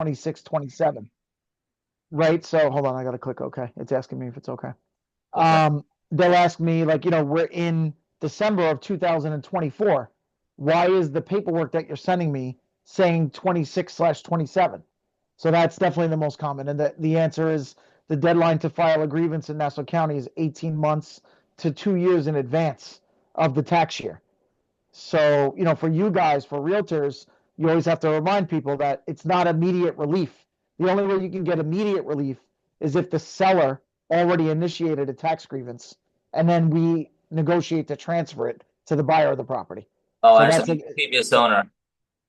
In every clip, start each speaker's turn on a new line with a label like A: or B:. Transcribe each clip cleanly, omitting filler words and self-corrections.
A: 26, 27. Right? So hold on, I gotta click OK. It's asking me if it's OK.
B: Okay.
A: They'll ask me, like, we're in December of 2024. Why is the paperwork that you're sending me saying 26/27? So that's definitely the most common. And the answer is the deadline to file a grievance in Nassau County is 18 months to 2 years in advance of the tax year. So, for you guys, for realtors, you always have to remind people that it's not immediate relief. The only way you can get immediate relief is if the seller already initiated a tax grievance and then we negotiate to transfer it to the buyer of the property.
B: Oh, I
A: So that's
B: understand.
A: like,
B: Previous
A: yeah,
B: owner.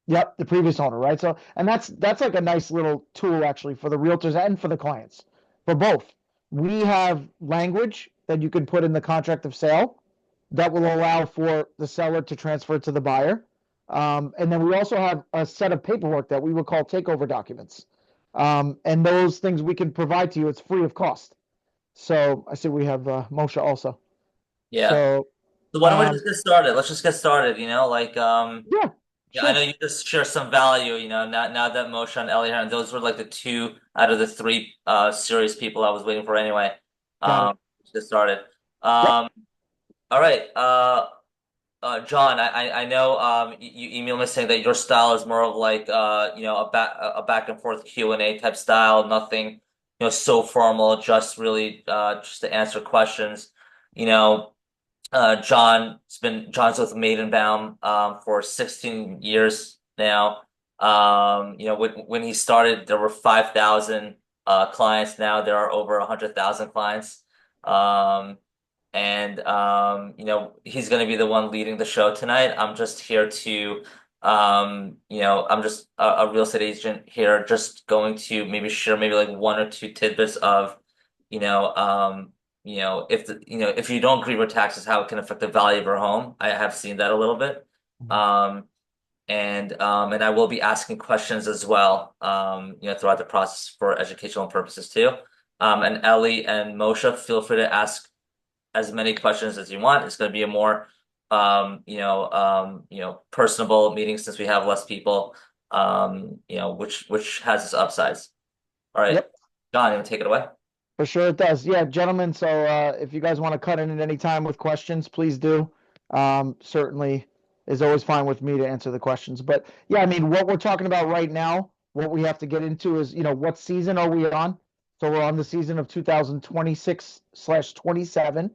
A: yep, the previous owner, right? So, and that's like a nice little tool actually for the realtors and for the clients, for both. We have language that you can put in the contract of sale that will allow for the seller to transfer it to the buyer. And then we also have a set of paperwork that we would call takeover documents. And those things we can provide to you. It's free of cost. So I see we have Moshe also.
B: Yeah.
A: So
B: So why don't we
A: um,
B: just get started? Let's just get started, like
A: yeah,
B: yeah, I
A: sure.
B: know you just share some value, now that Moshe and Ellie and those were like the two out of the three serious people I was waiting for anyway.
A: Got it.
B: Let's get started.
A: Yep.
B: All right. John, I know you emailed me saying that your style is more of like a back and forth Q&A type style, nothing so formal, just really just to answer questions. You know, John's with Maidenbaum for 16 years now. When he started, there were 5,000 clients. Now there are over 100,000 clients. Um, and he's going to be the one leading the show tonight. I'm just here to I'm just a real estate agent here, just going to maybe share maybe like one or two tidbits of you know um if you don't agree with taxes, how it can affect the value of your home. I have seen that a little bit.
A: Mhm.
B: um and I will be asking questions as well, throughout the process for educational purposes too. And Ellie and Moshe, feel free to ask as many questions as you want. It's going to be a more, personable meeting since we have less people, which has its upsides. All right,
A: Yep.
B: John, you want to take it away?
A: For sure it does. Yeah, gentlemen. So if you guys want to cut in at any time with questions, please do. Certainly is always fine with me to answer the questions. But yeah, I mean, what we're talking about right now, what we have to get into is, what season are we on? So we're on the season of 2026/27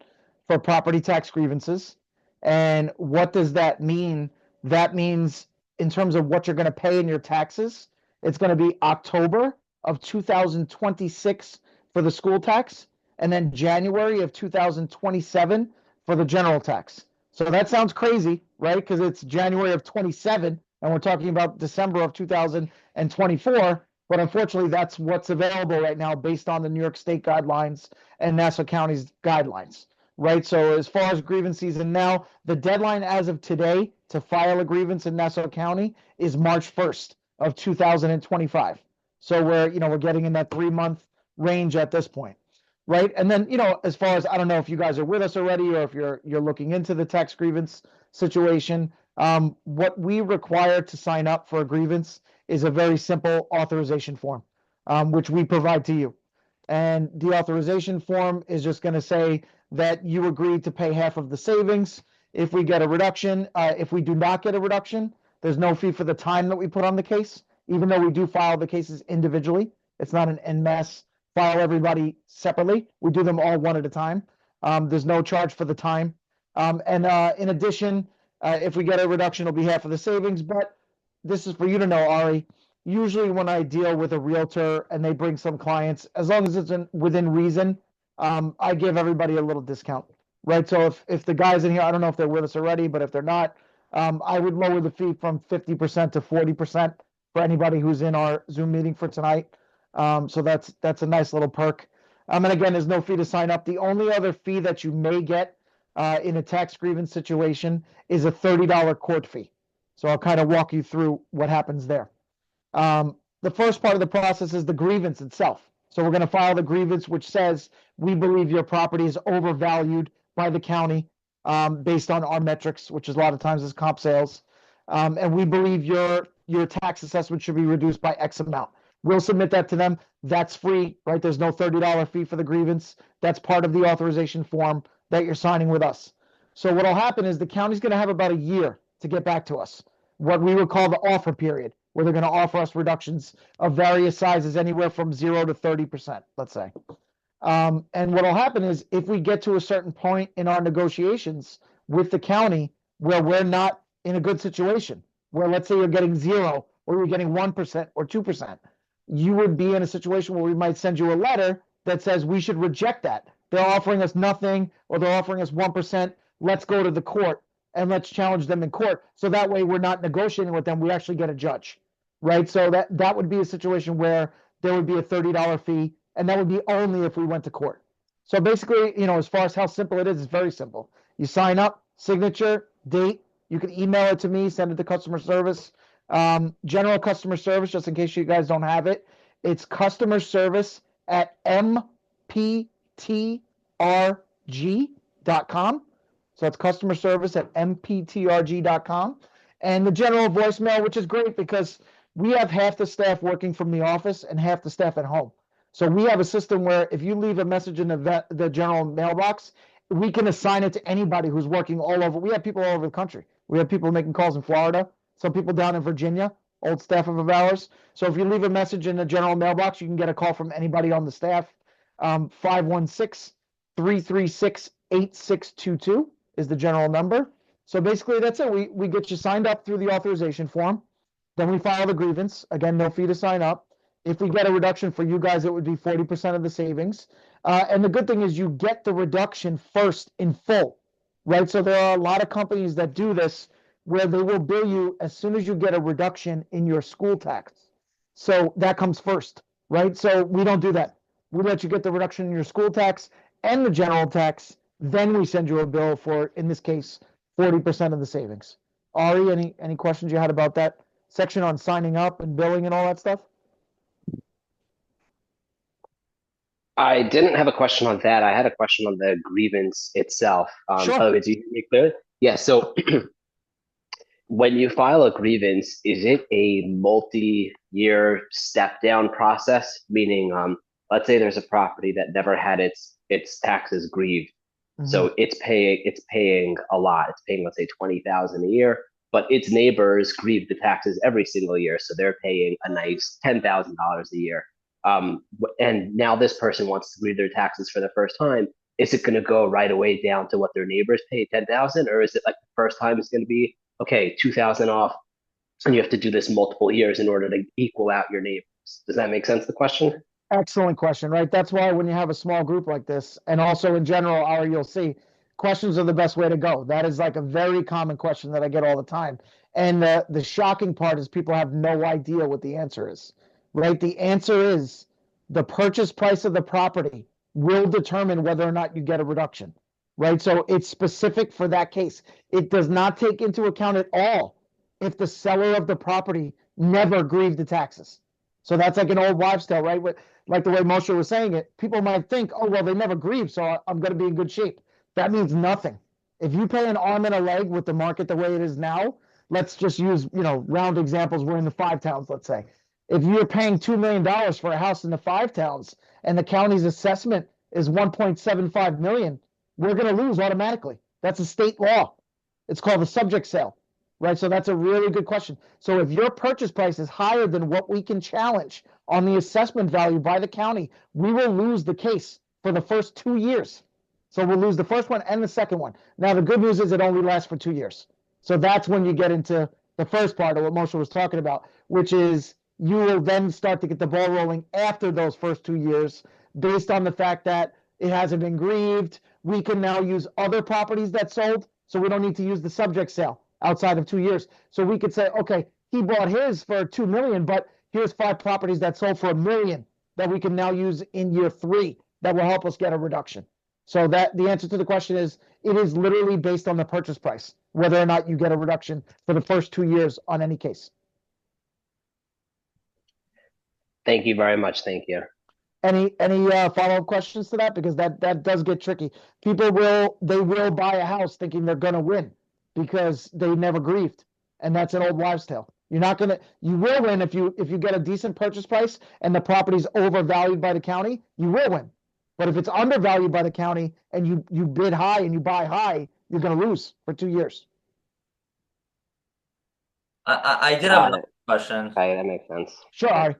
A: for property tax grievances. And what does that mean? That means in terms of what you're going to pay in your taxes, it's going to be October of 2026 for the school tax, and then January of 2027 for the general tax. So that sounds crazy, right? Because it's January of 27 and we're talking about December of 2024. But unfortunately, that's what's available right now based on the New York State guidelines and Nassau County's guidelines, right? So as far as grievance season now, the deadline as of today to file a grievance in Nassau County is March 1st of 2025. So we're getting in that 3 month range at this point, right? And then, as far as I don't know if you guys are with us already or if you're looking into the tax grievance situation, what we require to sign up for a grievance is a very simple authorization form, which we provide to you. And the authorization form is just going to say that you agreed to pay half of the savings if we get a reduction. If we do not get a reduction, there's no fee for the time that we put on the case, even though we do file the cases individually. It's not an en masse file everybody separately. We do them all one at a time. There's no charge for the time. And in addition, if we get a reduction, it'll be half of the savings. But this is for you to know, Ari. Usually, when I deal with a realtor and they bring some clients, as long as it's within reason, I give everybody a little discount, right? So if the guys in here, I don't know if they're with us already, but if they're not, I would lower the fee from 50% to 40% for anybody who's in our Zoom meeting for tonight. So that's a nice little perk. And again, there's no fee to sign up. The only other fee that you may get in a tax grievance situation is a $30 court fee. So I'll kind of walk you through what happens there. The first part of the process is the grievance itself. So we're going to file the grievance, which says we believe your property is overvalued by the county based on our metrics, which is a lot of times is comp sales, and we believe your tax assessment should be reduced by X amount. We'll submit that to them. That's free, right? There's no $30 fee for the grievance. That's part of the authorization form that you're signing with us. So what'll happen is the county's going to have about a year to get back to us, what we would call the offer period, where they're going to offer us reductions of various sizes, anywhere from 0 to 30%, let's say. And what'll happen is if we get to a certain point in our negotiations with the county where we're not in a good situation, where let's say you're getting 0 or you're getting 1% or 2%, you would be in a situation where we might send you a letter that says we should reject that. They're offering us nothing, or they're offering us 1%. Let's go to the court and let's challenge them in court. So that way we're not negotiating with them. We actually get a judge, right? So that would be a situation where there would be a $30 fee, and that would be only if we went to court. So basically, as far as how simple it is, it's very simple. You sign up, signature, date. You can email it to me, send it to customer service. General customer service, just in case you guys don't have it, it's customer service at mptrg.com. So it's customer service at mptrg.com. And the general voicemail, which is great because we have half the staff working from the office and half the staff at home. So we have a system where if you leave a message in the general mailbox, we can assign it to anybody who's working all over. We have people all over the country. We have people making calls in Florida, some people down in Virginia, old staff of ours. So if you leave a message in the general mailbox, you can get a call from anybody on the staff. 516-336-8622 is the general number. So basically that's it. We get you signed up through the authorization form. Then we file the grievance. Again, no fee to sign up. If we get a reduction for you guys, it would be 40% of the savings. And the good thing is you get the reduction first in full, right? So there are a lot of companies that do this where they will bill you as soon as you get a reduction in your school tax. So that comes first, right? So we don't do that. We let you get the reduction in your school tax and the general tax. Then we send you a bill for, in this case, 40% of the savings. Ari, any questions you had about that section on signing up and billing and all that stuff?
C: I didn't have a question on that. I had a question on the grievance itself.
A: Sure.
C: Did you hear me clear? Yeah. So when you file a grievance, is it a multi-year step down process? Meaning, let's say there's a property that never had its taxes grieved, so it's paying a lot. It's paying, let's say, 20,000 a year, but its neighbors grieve the taxes every single year, so they're paying a nice $10,000 a year. And now this person wants to grieve their taxes for the first time. Is it going to go right away down to what their neighbors pay, 10,000, or is it like the first time it's going to be okay, 2,000 off, and you have to do this multiple years in order to equal out your neighbors? Does that make sense? The question.
A: Excellent question, right? That's why when you have a small group like this, and also in general, Ari, you'll see questions are the best way to go. That is like a very common question that I get all the time. And the shocking part is people have no idea what the answer is, right? The answer is the purchase price of the property will determine whether or not you get a reduction, right? So it's specific for that case. It does not take into account at all if the seller of the property never grieved the taxes. So that's like an old wives' tale, right? Like the way Moshe was saying it, people might think, oh, well, they never grieve, so I'm going to be in good shape. That means nothing. If you pay an arm and a leg with the market the way it is now, let's just use, round examples. We're in the 5 towns, let's say. If you're paying $2 million for a house in the 5 towns and the county's assessment is $1.75 million, we're going to lose automatically. That's a state law. It's called a subject sale, right? So that's a really good question. So if your purchase price is higher than what we can challenge on the assessment value by the county, we will lose the case for the first 2 years. So we'll lose the first one and the second one. Now, the good news is it only lasts for 2 years. So that's when you get into the first part of what Moshe was talking about, which is you will then start to get the ball rolling after those first 2 years based on the fact that it hasn't been grieved. We can now use other properties that sold, so we don't need to use the subject sale outside of 2 years. So we could say, okay, he bought his for $2 million, but here's 5 properties that sold for $1 million that we can now use in year 3 that will help us get a reduction. So that the answer to the question is, it is literally based on the purchase price, whether or not you get a reduction for the first 2 years on any case.
C: Thank you very much. Thank you.
A: Any follow-up questions to that? Because that does get tricky. People will buy a house thinking they're going to win because they never grieved. And that's an old wives' tale. You're not gonna, you will win if you get a decent purchase price and the property's overvalued by the county, you will win. But if it's undervalued by the county and you bid high and you buy high, you're gonna lose for 2 years.
B: I did have
C: Got
B: another
C: it.
B: question.
C: Okay, that makes sense.
A: Sure, Ari.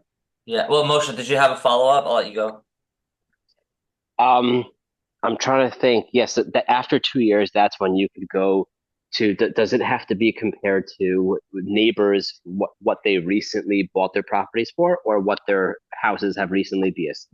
B: Yeah. Well, Moshe, did you have a follow-up? I'll let you go.
C: I'm trying to think. Yes, that after 2 years, that's when you could go to. Does it have to be compared to neighbors what they recently bought their properties for, or what their houses have recently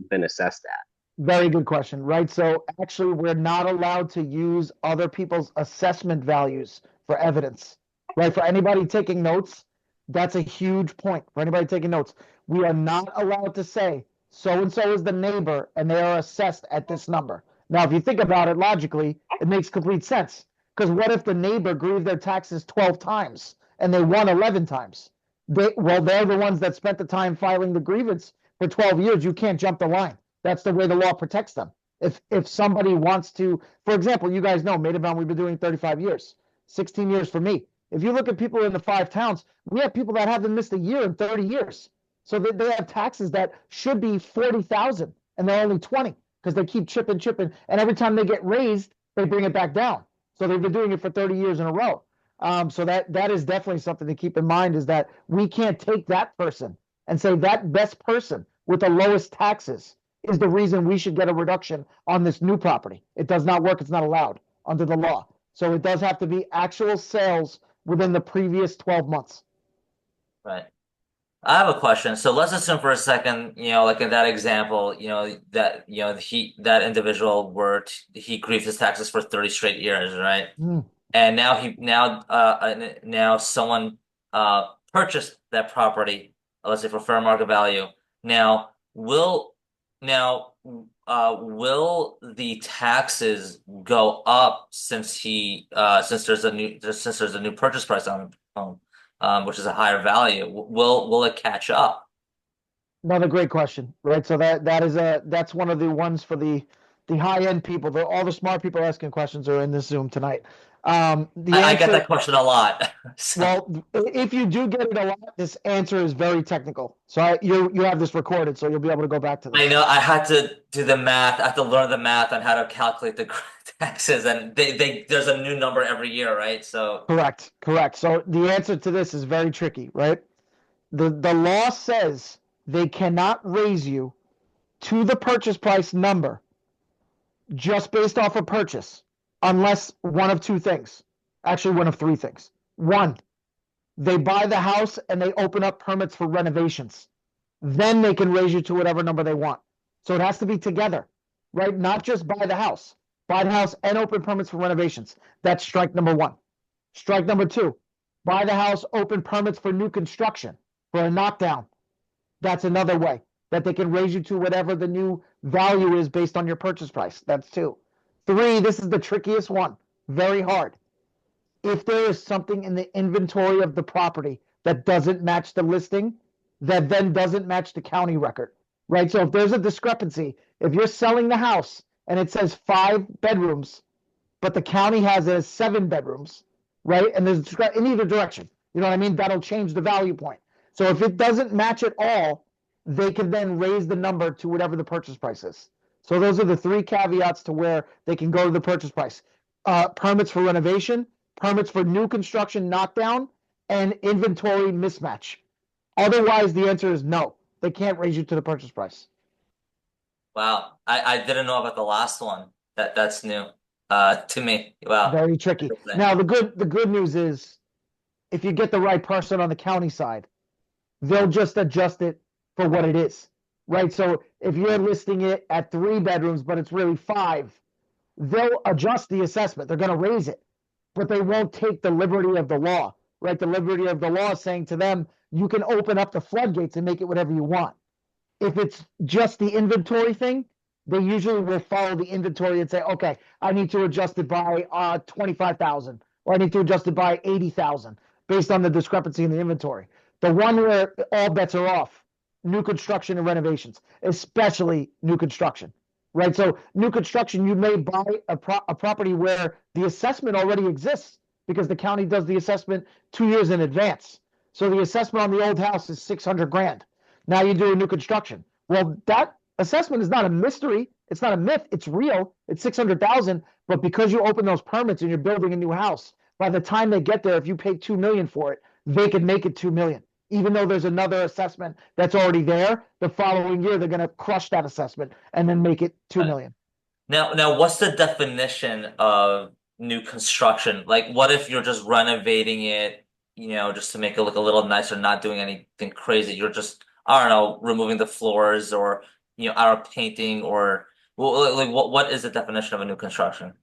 C: been assessed at?
A: Very good question, right? So actually, we're not allowed to use other people's assessment values for evidence, right? For anybody taking notes, that's a huge point. For anybody taking notes, we are not allowed to say so and so is the neighbor and they are assessed at this number. Now, if you think about it logically, it makes complete sense. Because what if the neighbor grieved their taxes 12 times and they won 11 times? They're the ones that spent the time filing the grievance for 12 years. You can't jump the line. That's the way the law protects them. If somebody wants to, for example, you guys know Maidenbaum, we've been doing 35 years, 16 years for me. If you look at people in the 5 towns, we have people that haven't missed a year in 30 years. So they have taxes that should be 40,000 and they're only 20 because they keep chipping. And every time they get raised, they bring it back down. So they've been doing it for 30 years in a row. So that is definitely something to keep in mind, is that we can't take that person and say that best person with the lowest taxes is the reason we should get a reduction on this new property. It does not work. It's not allowed under the law. So it does have to be actual sales within the previous 12 months.
B: Right. I have a question. So let's assume for a second, like in that example, that that individual he grieved his taxes for 30 straight years, right?
A: Mm.
B: And now someone purchased that property, let's say for fair market value. Now will the taxes go up since there's a new purchase price on the home, which is a higher value? Will it catch up?
A: Another great question, right? So that's one of the ones for the high end people. All the smart people asking questions are in this Zoom tonight.
B: I get that question a lot. So,
A: Well, if you do get it a lot, this answer is very technical. So you have this recorded, so you'll be able to go back to this.
B: I know I had to do the math. I had to learn the math on how to calculate the taxes, and there's a new number every year, right? So
A: Correct. So the answer to this is very tricky, right? The law says they cannot raise you to the purchase price number just based off of purchase, unless one of two things. Actually, one of three things. One, they buy the house and they open up permits for renovations. Then they can raise you to whatever number they want. So it has to be together, right? Not just buy the house and open permits for renovations. That's strike number one. Strike number two, buy the house, open permits for new construction, for a knockdown. That's another way that they can raise you to whatever the new value is based on your purchase price. That's two. Three, this is the trickiest one, very hard. If there is something in the inventory of the property that doesn't match the listing, that then doesn't match the county record, right? So if there's a discrepancy, if you're selling the house and it says 5 bedrooms, but the county has it as 7 bedrooms, right? And there's in either direction, you know what I mean? That'll change the value point. So if it doesn't match at all, they can then raise the number to whatever the purchase price is. So those are the 3 caveats to where they can go to the purchase price. Permits for renovation, permits for new construction knockdown, and inventory mismatch. Otherwise, the answer is no. They can't raise you to the purchase price.
B: wow, I didn't know about the last one. That's new to me. Wow.
A: Very tricky. Now, the good news is, if you get the right person on the county side, they'll just adjust it for what it is, right? So if you're listing it at 3 bedrooms, but it's really 5, they'll adjust the assessment. They're going to raise it, but they won't take the liberty of the law, right? The liberty of the law is saying to them, you can open up the floodgates and make it whatever you want. If it's just the inventory thing, they usually will follow the inventory and say, okay, I need to adjust it by 25,000, or I need to adjust it by 80,000 based on the discrepancy in the inventory. The one where all bets are off, new construction and renovations, especially new construction, right? So new construction, you may buy a property where the assessment already exists because the county does the assessment 2 years in advance. So the assessment on the old house is 600 grand. Now you do a new construction. Well, that assessment is not a mystery. It's not a myth. It's real. It's 600,000. But because you open those permits and you're building a new house, by the time they get there, if you pay 2 million for it, they can make it 2 million. Even though there's another assessment that's already there, the following year they're going to crush that assessment and then make it 2 million.
B: Now, what's the definition of new construction? Like, what if you're just renovating it, just to make it look a little nicer, not doing anything crazy? You're just, I don't know, removing the floors or, I don't know, painting or, well, like, what is the definition of a new construction?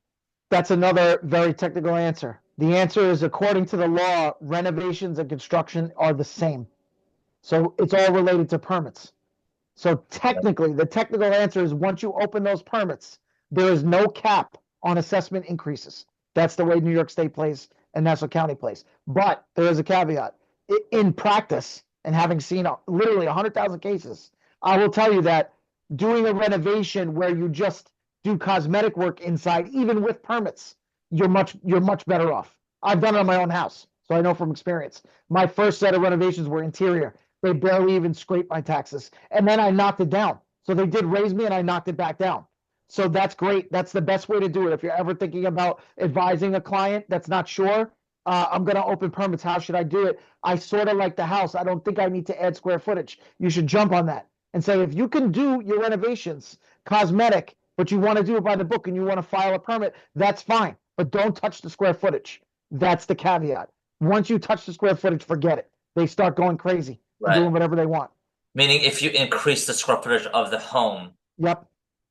A: That's another very technical answer. The answer is, according to the law, renovations and construction are the same. So it's all related to permits. So technically, the technical answer is once you open those permits, there is no cap on assessment increases. That's the way New York State plays and Nassau County plays. But there is a caveat. In practice, and having seen literally 100,000 cases, I will tell you that doing a renovation where you just do cosmetic work inside, even with permits, you're much better off. I've done it on my own house, so I know from experience. My first set of renovations were interior. They barely even scraped my taxes. And then I knocked it down. So they did raise me and I knocked it back down. So that's great. That's the best way to do it. If you're ever thinking about advising a client that's not sure, I'm going to open permits. How should I do it? I sort of like the house. I don't think I need to add square footage. You should jump on that and say, if you can do your renovations cosmetic, but you want to do it by the book and you want to file a permit, that's fine. But don't touch the square footage. That's the caveat. Once you touch the square footage, forget it. They start going crazy.
B: Right.
A: Doing whatever they want.
B: Meaning if you increase the square footage of the home.
A: Yep.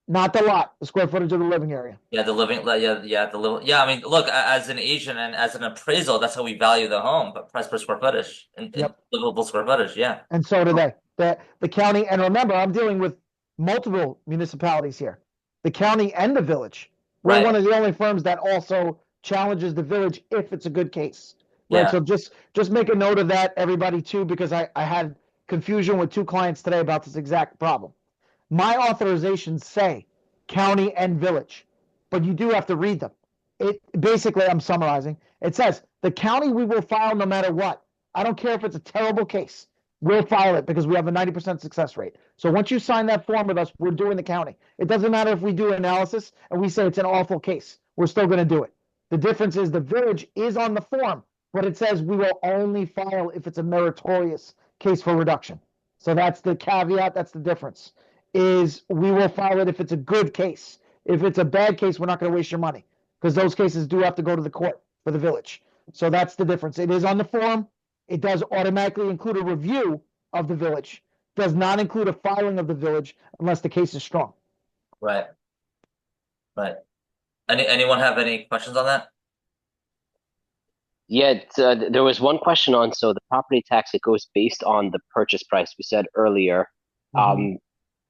A: Not the lot, the square footage of the living area.
B: Yeah, the living, yeah. I mean, look, as an agent and as an appraisal, that's how we value the home, but price per square footage and
A: Yep.
B: livable square footage. Yeah.
A: And so do they. The county, and remember, I'm dealing with multiple municipalities here. The county and the village. We're
B: Right.
A: one of the only firms that also challenges the village if it's a good case. Right.
B: Yeah.
A: So just make a note of that, everybody, too, because I had confusion with 2 clients today about this exact problem. My authorizations say county and village, but you do have to read them. It basically, I'm summarizing. It says the county we will file no matter what. I don't care if it's a terrible case. We'll file it because we have a 90% success rate. So once you sign that form with us, we're doing the county. It doesn't matter if we do an analysis and we say it's an awful case. We're still going to do it. The difference is the village is on the form, but it says we will only file if it's a meritorious case for reduction. So that's the caveat. That's the difference. Is we will file it if it's a good case. If it's a bad case, we're not going to waste your money because those cases do have to go to the court for the village. So that's the difference. It is on the form. It does automatically include a review of the village. Does not include a filing of the village unless the case is strong.
B: Right. Right. Anyone have any questions on that?
C: Yeah, there was one question on, so the property tax, it goes based on the purchase price we said earlier.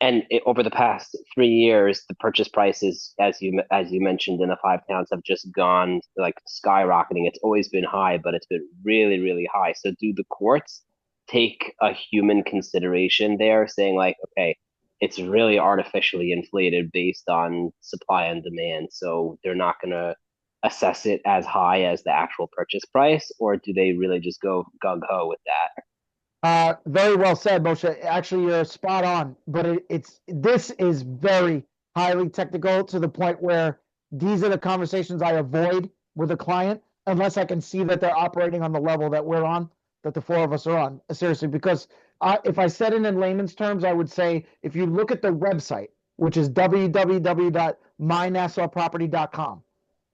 C: And over the past 3 years, the purchase prices, as you mentioned, in the 5 towns have just gone like skyrocketing. It's always been high, but it's been really, really high. So do the courts take a human consideration there, saying like, okay, it's really artificially inflated based on supply and demand, so they're not going to assess it as high as the actual purchase price, or do they really just go gung-ho with that?
A: Very well said, Moshe. Actually, you're spot on, but this is very highly technical to the point where these are the conversations I avoid with a client unless I can see that they're operating on the level that we're on, that the 4 of us are on. Seriously, because if I said it in layman's terms, I would say if you look at the website, which is www.mynassauproperty.com,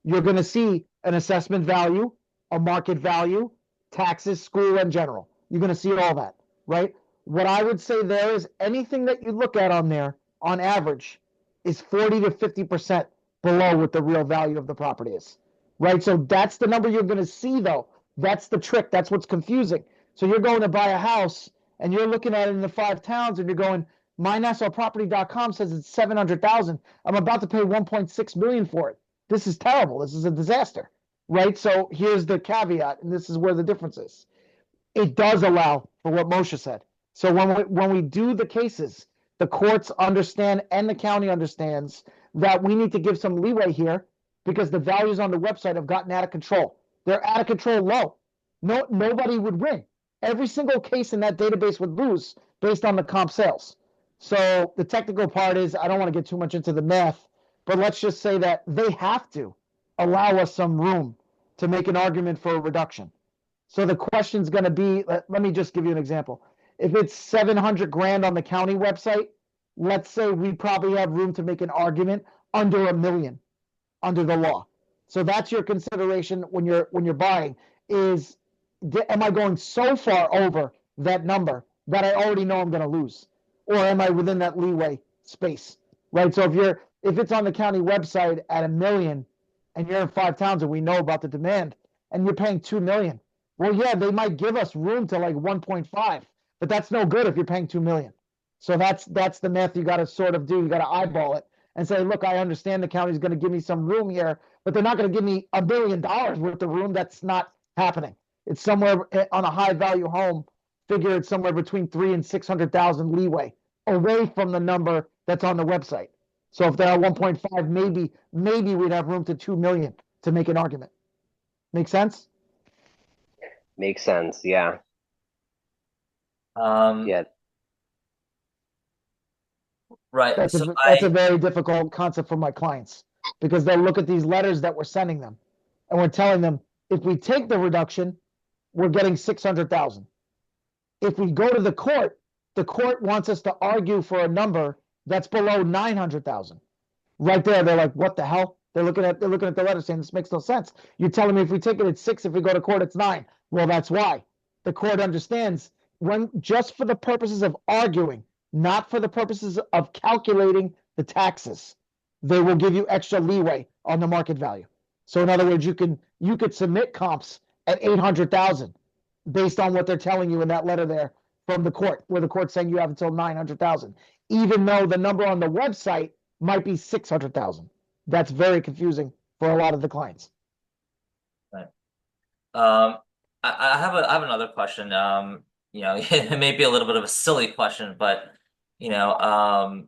A: you're going to see an assessment value, a market value, taxes, school, and general. You're going to see all that, right? What I would say there is anything that you look at on there, on average, is 40 to 50% below what the real value of the property is, right? So that's the number you're going to see, though. That's the trick. That's what's confusing. So you're going to buy a house, and you're looking at it in the 5 towns, and you're going, mynassauproperty.com says it's 700,000. I'm about to pay 1.6 million for it. This is terrible. This is a disaster, right? So here's the caveat, and this is where the difference is. It does allow for what Moshe said. So when we do the cases, the courts understand and the county understands that we need to give some leeway here because the values on the website have gotten out of control. They're out of control low. Nobody would win. every single case in that database would lose based on the comp sales. So the technical part is, I don't want to get too much into the math, but let's just say that they have to allow us some room to make an argument for a reduction. So the question's going to be, let me just give you an example. If it's 700 grand on the county website, let's say we probably have room to make an argument under $1 million under the law. So that's your consideration when you're buying is, am I going so far over that number that I already know I'm going to lose, or am I within that leeway space, right? So if it's on the county website at $1 million and you're in 5 towns and we know about the demand and you're paying $2 million, well, yeah, they might give us room to like 1.5, but that's no good if you're paying $2 million. So that's the math you got to sort of do. You got to eyeball it and say, look, I understand the county's going to give me some room here, but they're not going to give me $1 billion worth of room. That's not happening. It's somewhere on a high value home. Figure it's somewhere between 300,000 and 600,000 leeway away from the number that's on the website. So if they're at 1.5, maybe we'd have room to 2 million to make an argument. Make sense?
C: Makes sense. Yeah. Yeah.
B: Right.
A: That's
B: So
A: a very difficult concept for my clients because they'll look at these letters that we're sending them and we're telling them, if we take the reduction, we're getting 600,000. If we go to the court wants us to argue for a number that's below 900,000. Right there, they're like, what the hell? They're looking at the letter saying this makes no sense. You're telling me if we take it at 6, if we go to court, it's 9. Well, that's why. The court understands when just for the purposes of arguing, not for the purposes of calculating the taxes, they will give you extra leeway on the market value. So in other words, you could submit comps at 800,000 based on what they're telling you in that letter there from the court, where the court's saying you have until 900,000, even though the number on the website might be 600,000. That's very confusing for a lot of the clients.
B: Right. I have another question. It may be a little bit of a silly question, but there are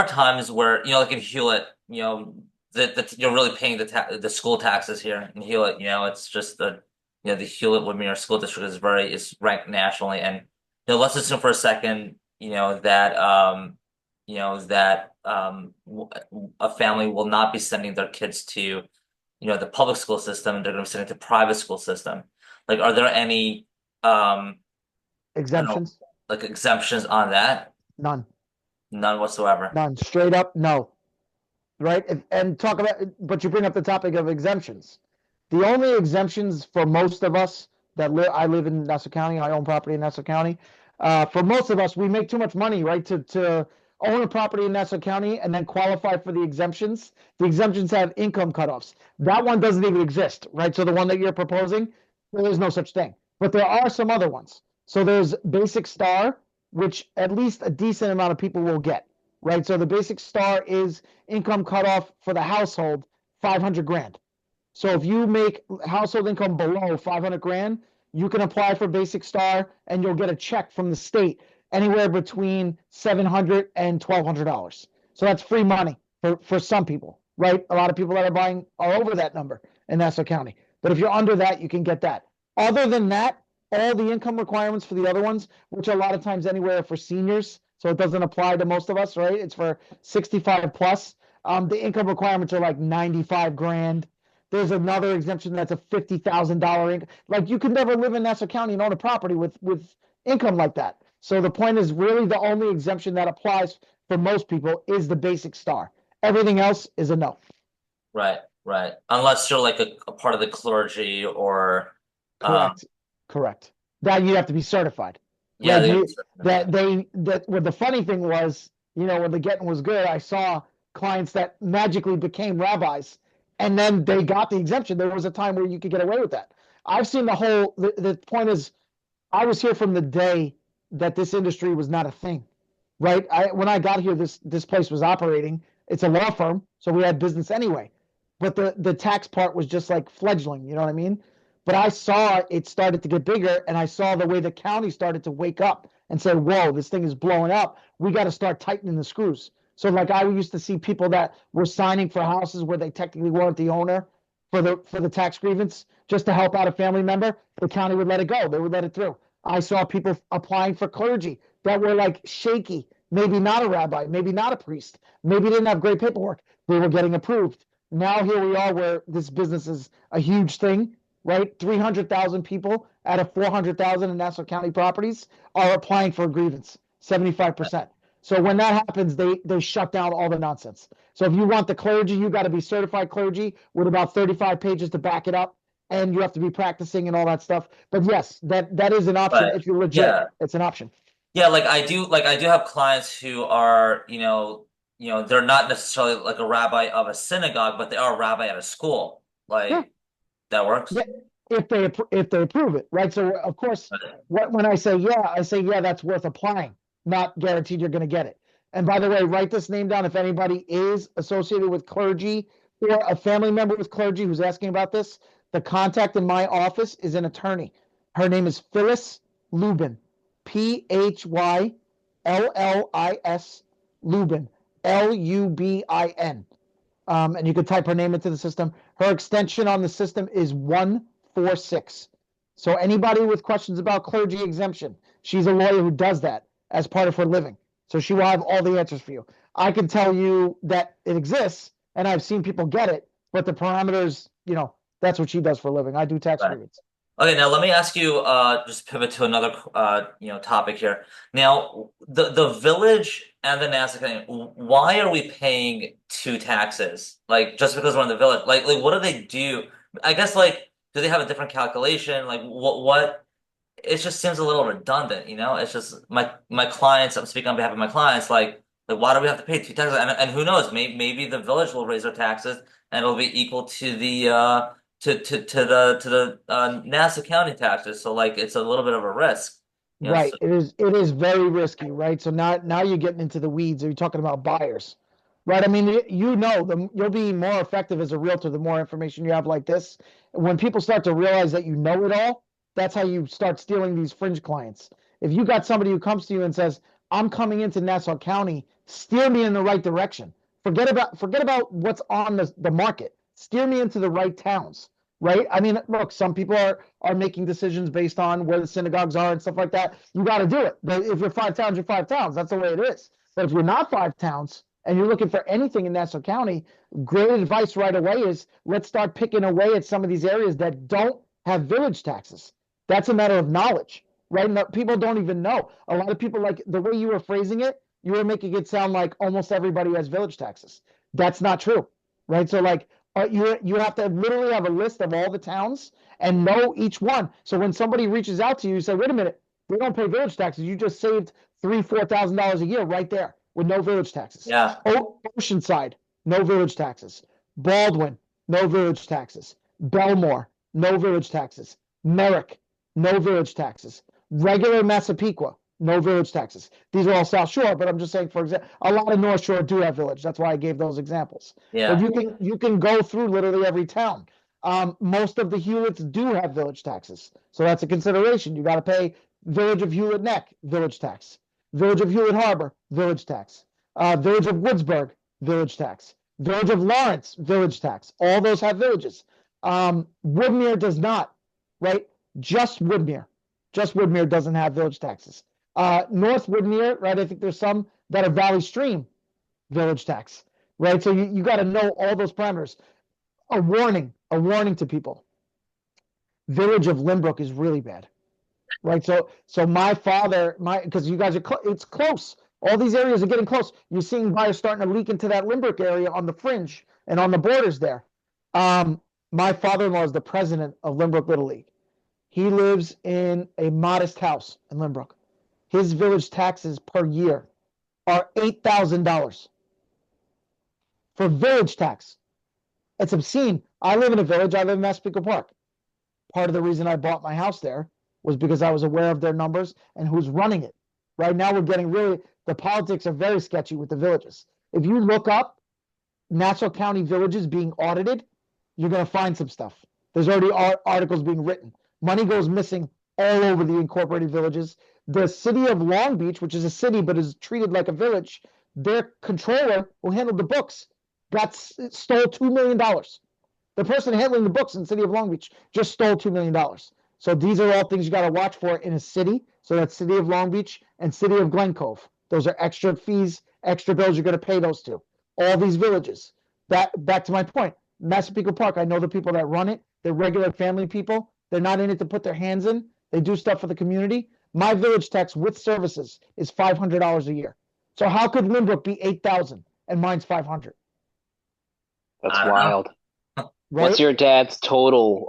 B: times where, like in Hewlett, that you're really paying the school taxes here in Hewlett. It's just the Hewlett-Woodmere School District is ranked nationally, and let's assume for a second, that a family will not be sending their kids to, the public school system, and they're going to be sending to private school system. Like, are there any
A: exemptions?
B: Like exemptions on that?
A: None.
B: None whatsoever.
A: None. Straight up, no. Right? But you bring up the topic of exemptions. The only exemptions for most of us I live in Nassau County, I own property in Nassau County. For most of us, we make too much money, right, to own a property in Nassau County and then qualify for the exemptions. The exemptions have income cutoffs. That one doesn't even exist, right? So the one that you're proposing, there is no such thing. But there are some other ones. So there's Basic Star, which at least a decent amount of people will get, right? So the Basic Star is income cutoff for the household, 500 grand. So if you make household income below 500 grand, you can apply for Basic Star and you'll get a check from the state anywhere between $700 and $1,200. So that's free money for some people, right? A lot of people that are buying are over that number in Nassau County. But if you're under that, you can get that. Other than that, all the income requirements for the other ones, which a lot of times anywhere are for seniors, so it doesn't apply to most of us, right? It's for 65 plus. The income requirements are like 95 grand. There's another exemption that's a $50,000 income. Like, you could never live in Nassau County and own a property with income like that. So the point is, really the only exemption that applies for most people is the Basic Star. Everything else is a no.
B: Right. Unless you're like a part of the clergy or
A: Correct. That you have to be certified.
B: Yeah.
A: The funny thing was, when the getting was good, I saw clients that magically became rabbis, and then they got the exemption. There was a time where you could get away with that. I've seen the point is, I was here from the day that this industry was not a thing, right? When I got here, this place was operating. It's a law firm, so we had business anyway. But the tax part was just like fledgling, you know what I mean? But I saw it started to get bigger, and I saw the way the county started to wake up and say, whoa, this thing is blowing up. We got to start tightening the screws. So like, I used to see people that were signing for houses where they technically weren't the owner, for the tax grievance just to help out a family member, the county would let it go. They would let it through. I saw people applying for clergy that were like shaky, maybe not a rabbi, maybe not a priest, maybe didn't have great paperwork. They were getting approved. Now here we are where this business is a huge thing, right? 300,000 people out of 400,000 in Nassau County properties are applying for a grievance, 75%. So when that happens, they shut down all the nonsense. So if you want the clergy, you got to be certified clergy with about 35 pages to back it up, and you have to be practicing and all that stuff. But yes, that is an option.
B: But
A: If you're legit,
B: yeah,
A: it's an option.
B: yeah, like I do have clients who are, they're not necessarily like a rabbi of a synagogue, but they are a rabbi at a school.
A: Yeah.
B: Like that works.
A: Yeah, if they approve it, right? So of course, when I say yeah, that's worth applying. Not guaranteed you're going to get it. And by the way, write this name down if anybody is associated with clergy or a family member with clergy who's asking about this. The contact in my office is an attorney. Her name is Phyllis Lubin, Phyllis Lubin, Lubin. And you can type her name into the system. Her extension on the system is 146. So anybody with questions about clergy exemption, she's a lawyer who does that as part of her living. So she will have all the answers for you. I can tell you that it exists, and I've seen people get it, but the parameters, that's what she does for a living. I do tax
B: Right.
A: grievance.
B: Okay, now let me ask you, just pivot to another, topic here. Now, the village and the Nassau County, why are we paying two taxes? Like, just because we're in the village, like what do they do? I guess, like, do they have a different calculation? Like, what? It just seems a little redundant, It's just my clients. I'm speaking on behalf of my clients. Like, why do we have to pay two taxes? And who knows? Maybe the village will raise their taxes, and it'll be equal to the to the Nassau County taxes. So like it's a little bit of a risk.
A: Right.
B: So,
A: It is very risky, right? So now you're getting into the weeds. Are you talking about buyers? Right. I mean, you'll be more effective as a realtor the more information you have like this. When people start to realize that you know it all, that's how you start stealing these fringe clients. If you got somebody who comes to you and says, "I'm coming into Nassau County, steer me in the right direction." Forget about what's on the market. Steer me into the right towns. Right. I mean, look, some people are making decisions based on where the synagogues are and stuff like that. You got to do it. But if you're five towns, you're five towns. That's the way it is. But if you're not five towns and you're looking for anything in Nassau County, great advice right away is let's start picking away at some of these areas that don't have village taxes. That's a matter of knowledge, right? No, people don't even know. A lot of people, like the way you were phrasing it, you were making it sound like almost everybody has village taxes. That's not true, right? So like, you have to literally have a list of all the towns and know each one. So when somebody reaches out to you, you say, wait a minute, they don't pay village taxes. You just saved $3,000-$4,000 a year right there with no village taxes.
B: yeah.
A: Oceanside, no village taxes. Baldwin, no village taxes. Belmore, no village taxes. Merrick, no village taxes. Regular Massapequa, no village taxes. These are all South Shore, but I'm just saying, for example, a lot of North Shore do have village. That's why I gave those examples.
B: Yeah.
A: But you can go through literally every town. Most of the Hewletts do have village taxes, so that's a consideration. You got to pay Village of Hewlett Neck, village tax. Village of Hewlett Harbor, village tax. Village of Woodsburg, village tax. Village of Lawrence, village tax. All those have villages. Woodmere does not, right? Just Woodmere. Just Woodmere doesn't have village taxes. North Woodmere, right? I think there's some that are Valley Stream village tax, right? So you got to know all those parameters. A warning to people. Village of Limbrook is really bad, right? So because you guys are, it's close. All these areas are getting close. You're seeing buyers starting to leak into that Limbrook area on the fringe and on the borders there. My father-in-law is the president of Limbrook Little League. He lives in a modest house in Limbrook. His village taxes per year are $8,000 for village tax. It's obscene. I live in a village. I live in Massapequa Park. Part of the reason I bought my house there was because I was aware of their numbers and who's running it. Right now, we're getting the politics are very sketchy with the villages. If you look up Nassau County villages being audited, you're going to find some stuff. There's already articles being written. Money goes missing all over the incorporated villages. The city of Long Beach, which is a city but is treated like a village, their controller who handled the books stole $2 million. The person handling the books in the city of Long Beach just stole $2 million. So these are all things you got to watch for in a city. So that's city of Long Beach and city of Glen Cove. Those are extra fees, extra bills you're going to pay those two. All these villages. Back to my point. Massapequa Park, I know the people that run it. They're regular family people. They're not in it to put their hands in. They do stuff for the community. My village tax with services is $500 a year. So how could Lynbrook be $8,000 and mine's $500?
C: That's
B: I don't know.
C: wild.
A: Right?
C: What's your dad's total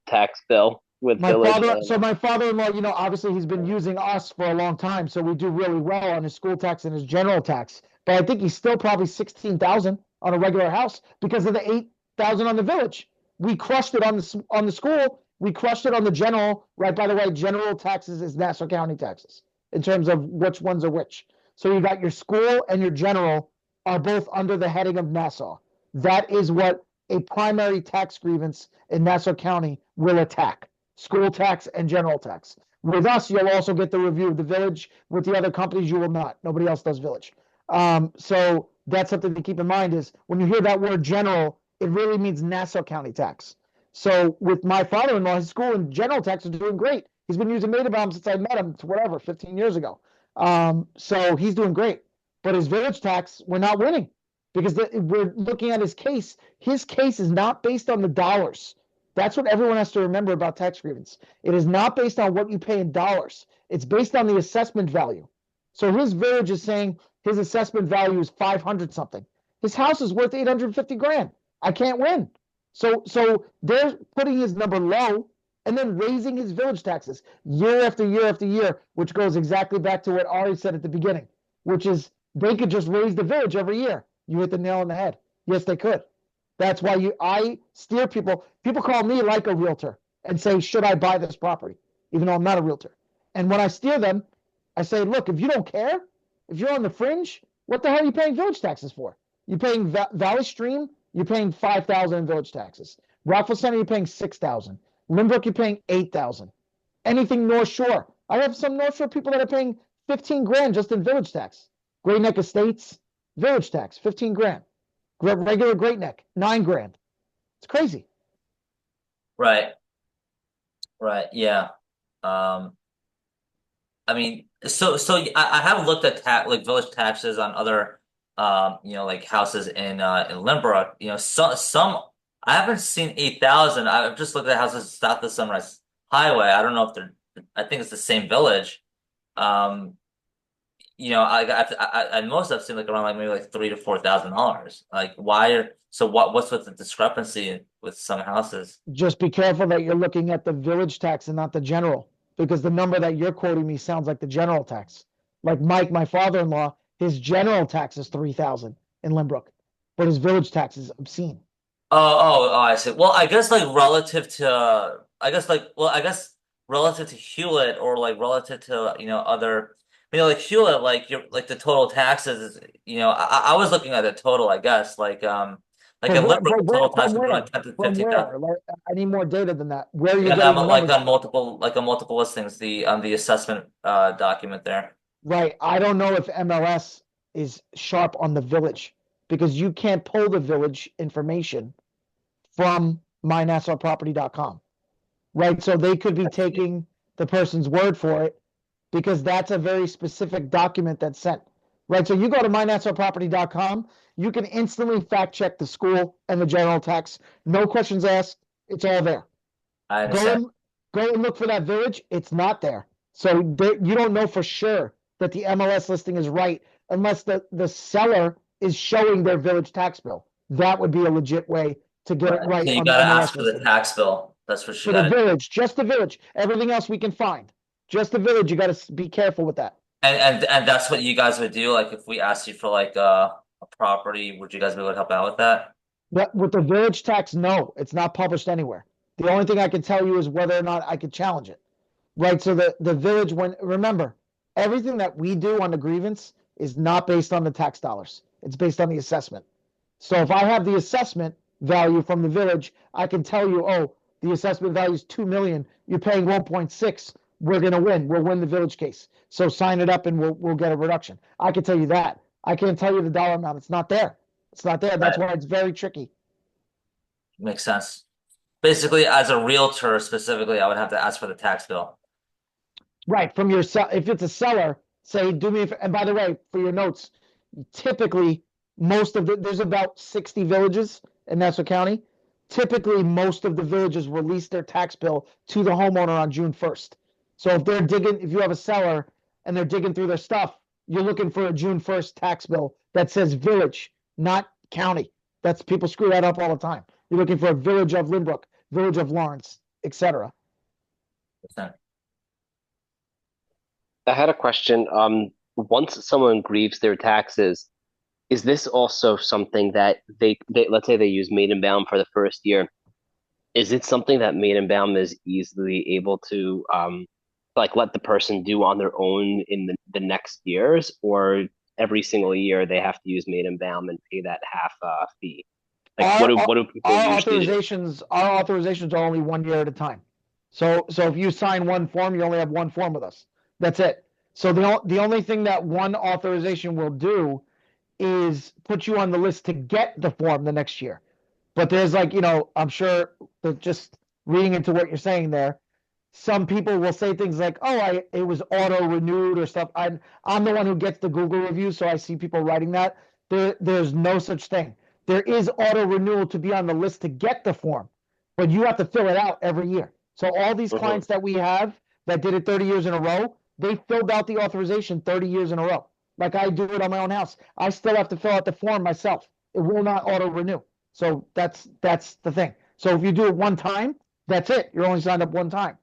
C: tax bill with
A: My
C: village?
A: father, so my father-in-law, obviously he's been using us for a long time, so we do really well on his school tax and his general tax. But I think he's still probably 16,000 on a regular house because of the 8,000 on the village. We crushed it on the school. We crushed it on the general. Right, by the way, general taxes is Nassau County taxes in terms of which ones are which. So you got your school and your general are both under the heading of Nassau. That is what a primary tax grievance in Nassau County will attack. School tax and general tax. With us, you'll also get the review of the village. With the other companies, you will not. Nobody else does village. So that's something to keep in mind is when you hear that word general, it really means Nassau County tax. So with my father-in-law, his school and general tax are doing great. He's been using Maidenbaum since I met him, whatever, 15 years ago. So he's doing great. But his village tax, we're not winning because we're looking at his case. His case is not based on the dollars. That's what everyone has to remember about tax grievance. It is not based on what you pay in dollars. It's based on the assessment value. So his village is saying his assessment value is 500 something. His house is worth 850 grand. I can't win. So they're putting his number low and then raising his village taxes year after year after year, which goes exactly back to what Ari said at the beginning, which is they could just raise the village every year. You hit the nail on the head. Yes, they could. That's why I steer people. People call me like a realtor and say, should I buy this property? Even though I'm not a realtor. And when I steer them, I say, look, if you don't care, if you're on the fringe, what the hell are you paying village taxes for? You're paying Valley Stream, you're paying $5,000 in village taxes. Rockville Center, you're paying $6,000. Lynbrook, you're paying $8,000. Anything North Shore. I have some North Shore people that are paying 15 grand just in village tax. Great Neck Estates, village tax, 15 grand. Regular Great Neck, 9 grand. It's crazy.
B: Right. Yeah. I mean, so I have looked at like village taxes on other, like houses in Lynbrook. Some I haven't seen 8,000. I've just looked at houses south of Sunrise Highway. I don't know if they're. I think it's the same village. I most I've seen like around like maybe like $3,000 to $4,000. Like what's with the discrepancy with some houses?
A: Just be careful that you're looking at the village tax and not the general, because the number that you're quoting me sounds like the general tax. Like Mike, my father-in-law, his general tax is 3,000 in Lynbrook, but his village tax is obscene.
B: Oh, I see. Well, I guess like relative to Hewlett or like relative to other. Like Hewlett, like the total taxes is, I was looking at the total, I guess, like in Lynbrook, the total taxes were like 10 to
A: From
B: 15,000.
A: where? I need more data than that. Where are you
B: Yeah,
A: getting the
B: like
A: numbers?
B: on multiple listings, the assessment document there.
A: Right. I don't know if MLS is sharp on the village because you can't pull the village information from mynassauproperty.com. Right. So they could be taking the person's word for it because that's a very specific document that's sent. Right. So you go to mynassauproperty.com, you can instantly fact check the school and the general tax. No questions asked. It's all there.
B: I understand.
A: Go and look for that village. It's not there. So you don't know for sure that the MLS listing is right unless the seller is showing their village tax bill. That would be a legit way to get it right
B: So you
A: on the
B: gotta
A: MLS
B: ask for the
A: listing.
B: tax bill. That's what you
A: For the
B: gotta.
A: village, just the village. Everything else we can find. Just the village. You got to be careful with that.
B: And that's what you guys would do. Like if we asked you for like a property, would you guys be able to help out with that?
A: But with the village tax, no, it's not published anywhere. The only thing I can tell you is whether or not I could challenge it. Right. So the village, remember, everything that we do on the grievance is not based on the tax dollars. It's based on the assessment. So if I have the assessment value from the village, I can tell you, oh, the assessment value is 2 million. You're paying 1.6. We're going to win. We'll win the village case. So sign it up and we'll get a reduction. I can tell you that. I can't tell you the dollar amount. It's not there. It's not there. That's why it's very tricky.
B: Makes sense. Basically, as a realtor specifically, I would have to ask for the tax bill.
A: Right, from your if it's a seller, say, do me and by the way, for your notes, typically there's about 60 villages in Nassau County. Typically, most of the villages release their tax bill to the homeowner on June 1st. So if you have a seller and they're digging through their stuff, you're looking for a June 1st tax bill that says village, not county. That's people screw that up all the time. You're looking for a village of Lynbrook, village of Lawrence, etc.
C: I had a question. Once someone grieves their taxes, is this also something that they let's say they use Maidenbaum for the first year? Is it something that Maidenbaum is easily able to like let the person do on their own in the next years, or every single year they have to use Maidenbaum and pay that half fee? Like
A: Our
C: what do people usually do?
A: our authorizations are only 1 year at a time. So if you sign one form, you only have one form with us. That's it. So the only thing that one authorization will do is put you on the list to get the form the next year. But there's like, I'm sure that just reading into what you're saying there, some people will say things like, "Oh, it was auto renewed" or stuff. I'm the one who gets the Google reviews, so I see people writing that. There's no such thing. There is auto renewal to be on the list to get the form, but you have to fill it out every year. So all these
C: Mhm.
A: clients that we have that did it 30 years in a row, they filled out the authorization 30 years in a row. Like I do it on my own house. I still have to fill out the form myself. It will not auto renew. So that's the thing. So if you do it one time, that's it. You're only signed up one time.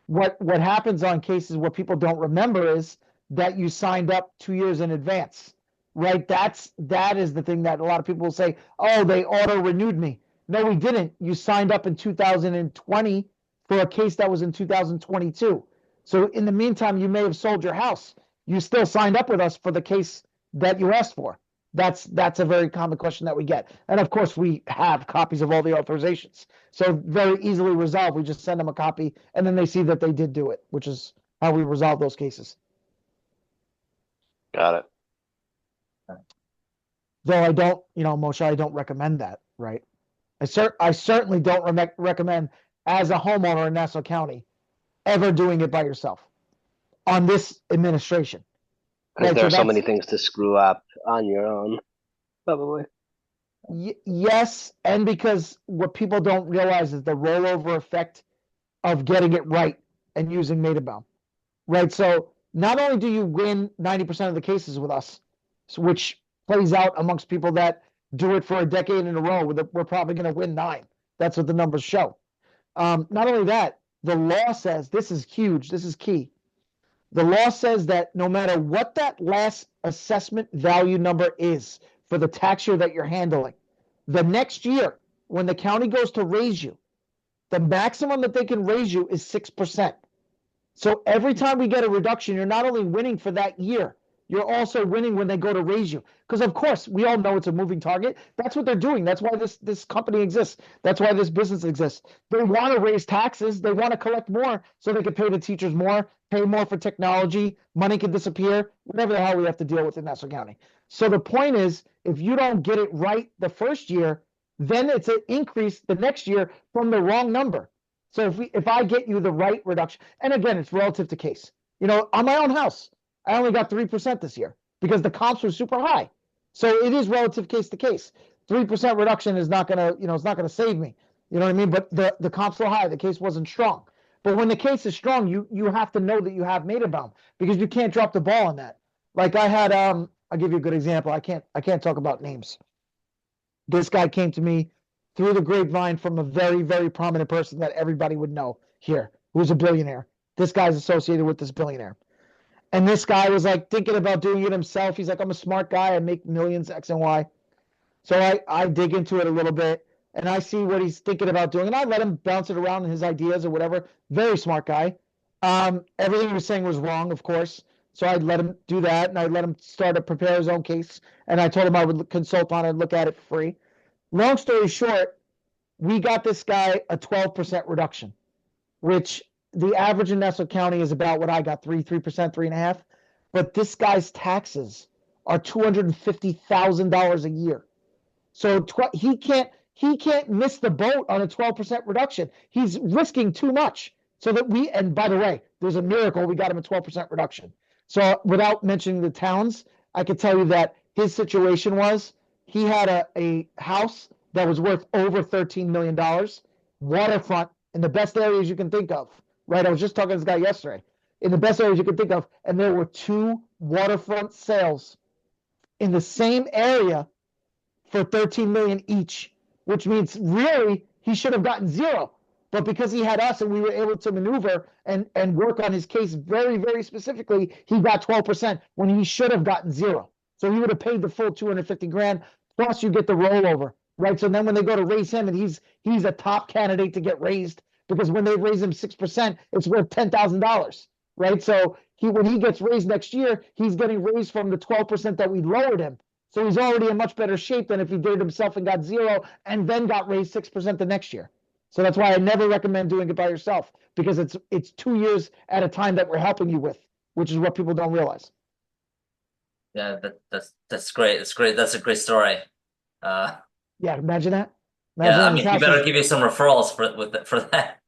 A: What happens on cases what people don't remember is that you signed up 2 years in advance, right? That is the thing that a lot of people will say, "Oh, they auto renewed me." No, we didn't. You signed up in 2020 for a case that was in 2022. So in the meantime, you may have sold your house. You still signed up with us for the case that you asked for. That's a very common question that we get. And of course, we have copies of all the authorizations. So very easily resolved. We just send them a copy and then they see that they did do it, which is how we resolve those cases.
C: Got it.
A: Though I don't, Moshe, I don't recommend that, right? I certainly don't recommend as a homeowner in Nassau County ever doing it by yourself on this administration,
C: Because
A: right?
C: there
A: So
C: are so many
A: that's
C: things to screw up on your own, probably.
A: yes, and because what people don't realize is the rollover effect of getting it right and using Maidenbaum, right? So not only do you win 90% of the cases with us, which plays out amongst people that do it for a decade in a row, we're probably going to win 9. That's what the numbers show. Not only that, the law says this is huge. This is key. The law says that no matter what that last assessment value number is for the tax year that you're handling, the next year when the county goes to raise you, the maximum that they can raise you is 6%. So every time we get a reduction, you're not only winning for that year, you're also winning when they go to raise you. Because of course, we all know it's a moving target. That's what they're doing. That's why this company exists. That's why this business exists. They want to raise taxes. They want to collect more so they can pay the teachers more, pay more for technology. Money can disappear. Whatever the hell we have to deal with in Nassau County. So the point is, if you don't get it right the first year, then it's an increase the next year from the wrong number. So if I get you the right reduction, and again, it's relative to case. On my own house, I only got 3% this year because the comps were super high. So it is relative case to case. 3% reduction is not gonna, it's not gonna save me. You know what I mean? But the comps were high. The case wasn't strong. But when the case is strong, you have to know that you have Maidenbaum because you can't drop the ball on that. Like I had, I'll give you a good example. I can't talk about names. This guy came to me through the grapevine from a very, very prominent person that everybody would know here, who's a billionaire. This guy's associated with this billionaire. And this guy was like thinking about doing it himself. He's like, I'm a smart guy. I make millions, X and Y. So I dig into it a little bit and I see what he's thinking about doing. And I let him bounce it around in his ideas or whatever. Very smart guy. Everything he was saying was wrong, of course. So I'd let him do that and I'd let him start to prepare his own case. And I told him I would consult on it and look at it for free. Long story short, we got this guy a 12% reduction, which the average in Nassau County is about what I got, 3%, 3.5%. But this guy's taxes are $250,000 a year. So he can't, he can't miss the boat on a 12% reduction. He's risking too much. So that and by the way, there's a miracle we got him a 12% reduction. So without mentioning the towns, I could tell you that his situation was he had a house that was worth over $13 million, waterfront in the best areas you can think of, right? I was just talking to this guy yesterday, in the best areas you can think of, and there were 2 waterfront sales in the same area for 13 million each, which means really he should have gotten 0. But because he had us and we were able to maneuver and work on his case very, very specifically, he got 12% when he should have gotten 0. So he would have paid the full 250 grand, plus you get the rollover, right? So then when they go to raise him, and he's a top candidate to get raised, because when they raise him 6%, it's worth $10,000, right? So when he gets raised next year, he's getting raised from the 12% that we lowered him. So he's already in much better shape than if he did it himself and got 0 and then got raised 6% the next year. So that's why I never recommend doing it by yourself, because it's 2 years at a time that we're helping you with, which is what people don't realize.
B: Yeah, that's great. It's great. That's a great story.
A: Yeah, imagine that.
B: Yeah, I
A: Imagine
B: mean, you better give you some referrals for that.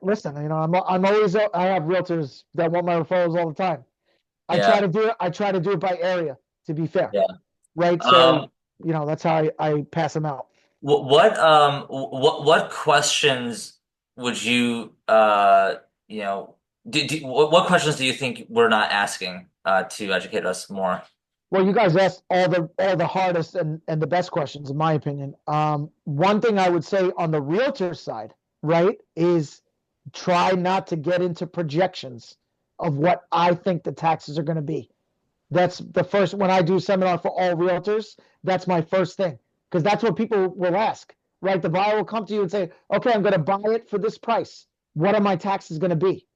A: Listen, I'm always, I have realtors that want my referrals all the time. I
B: Yeah.
A: try to do it by area, to be fair.
B: Yeah.
A: Right. So, that's how I pass them out.
B: What questions would you what questions do you think we're not asking to educate us more?
A: Well, you guys asked all the hardest and the best questions, in my opinion. One thing I would say on the realtor side, right, is try not to get into projections of what I think the taxes are going to be. That's the first, when I do seminar for all realtors, that's my first thing, because that's what people will ask, right? The buyer will come to you and say, okay, I'm going to buy it for this price. What are my taxes going to be?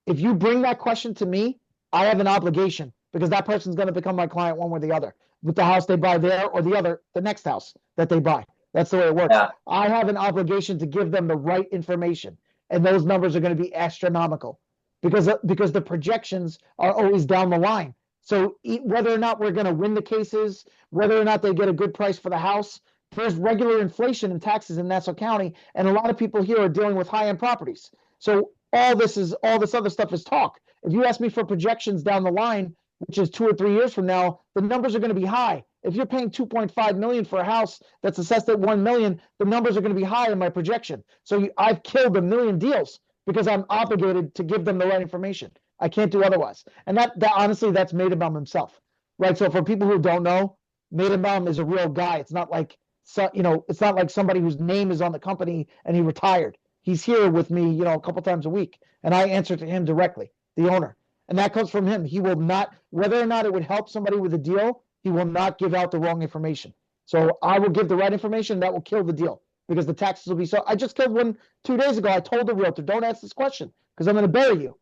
A: If you bring that question to me, I have an obligation, because that person's going to become my client one way or the other, with the house they buy there or the next house that they buy. That's the way it works.
B: Yeah.
A: I have an obligation to give them the right information, and those numbers are going to be astronomical, because the projections are always down the line. So whether or not we're going to win the cases, whether or not they get a good price for the house, there's regular inflation in taxes in Nassau County, and a lot of people here are dealing with high-end properties. So all this other stuff is talk. If you ask me for projections down the line, which is 2 or 3 years from now, the numbers are going to be high. If you're paying $2.5 million for a house that's assessed at $1 million, the numbers are going to be high in my projection. So I've killed $1 million deals because I'm obligated to give them the right information. I can't do otherwise. And that honestly, that's Maidenbaum himself, right? So for people who don't know, Maidenbaum is a real guy. It's not like it's not like somebody whose name is on the company and he retired. He's here with me, a couple times a week, and I answer to him directly, the owner. And that comes from him. He will not, whether or not it would help somebody with a deal, he will not give out the wrong information. So I will give the right information that will kill the deal, because the taxes will be so. I just killed one 2 days ago. I told the realtor, don't ask this question because I'm going to bury you.